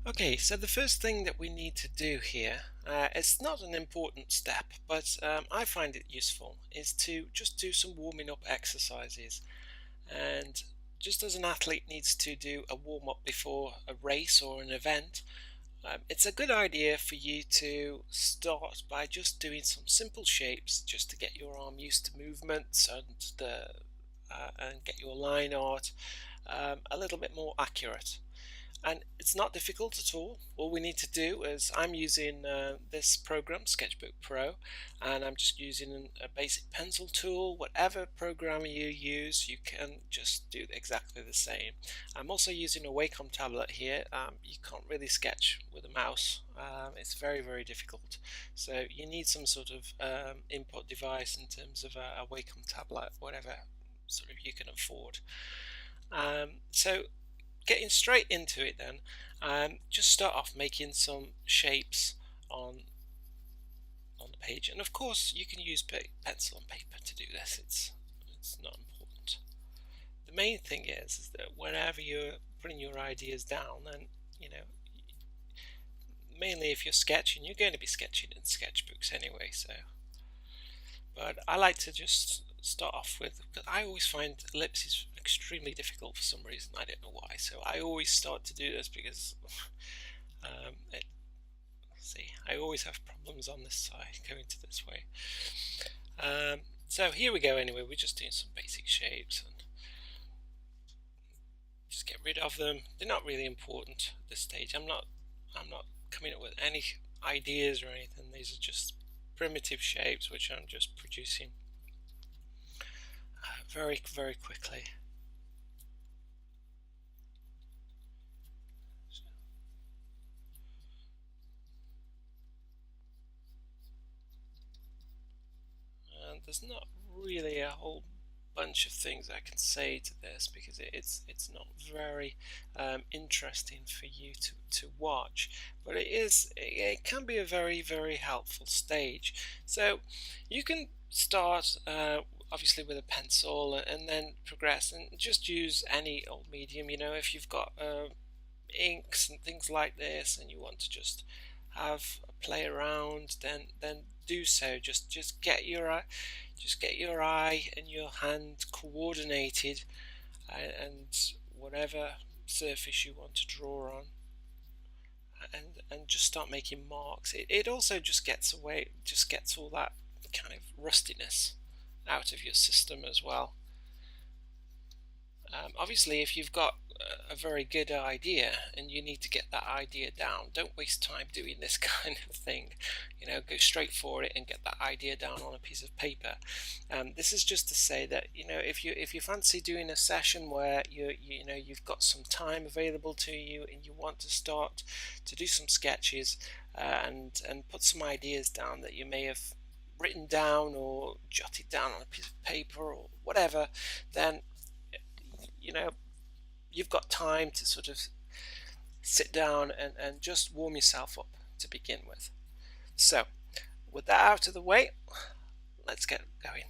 Okay, so the first thing that we need to do here, it's not an important step, but I find it useful, is to just do some warming up exercises. And just as an athlete needs to do a warm up before a race or an event, it's a good idea for you to start by just doing some simple shapes just to get your arm used to movements and get your line art a little bit more accurate. And it's not difficult at all. All we need to do is I'm using this program, Sketchbook Pro, and I'm just using a basic pencil tool. Whatever program you use, you can just do exactly the same. I'm also using a Wacom tablet here. You can't really sketch with a mouse. It's very, very difficult. So you need some sort of input device in terms of a Wacom tablet, whatever sort of you can afford. So getting straight into it then, just start off making some shapes on the page, and of course you can use pencil and paper to do this. It's not important. The main thing is that whenever you're putting your ideas down, and you know, mainly if you're sketching, you're going to be sketching in sketchbooks anyway. So, but I like to just start off with, because I always find ellipses extremely difficult for some reason. I don't know why. So I always start to do this because see, I always have problems on this side going to this way. So here we go. Anyway, we're just doing some basic shapes and just get rid of them. They're not really important at this stage. I'm not coming up with any ideas or anything. These are just primitive shapes which I'm just producing very, very quickly. And there's not really a whole bunch of things I can say to this because it's not very interesting for you to watch, but it can be a very, very helpful stage. So you can start obviously with a pencil and then progress and just use any old medium. If you've got inks and things like this and you want to just have a play around, then do so. Just get your eye and your hand coordinated, and whatever surface you want to draw on, and just start making marks. It also just gets all that kind of rustiness out of your system as well. Obviously, if you've got a very good idea and you need to get that idea down, don't waste time doing this kind of thing. Go straight for it and get that idea down on a piece of paper. This is just to say that if you fancy doing a session where you've got some time available to you and you want to start to do some sketches and put some ideas down that you may have written down or jotted down on a piece of paper or whatever, then you know you've got time to sort of sit down and just warm yourself up to begin with. So with that out of the way, let's get going.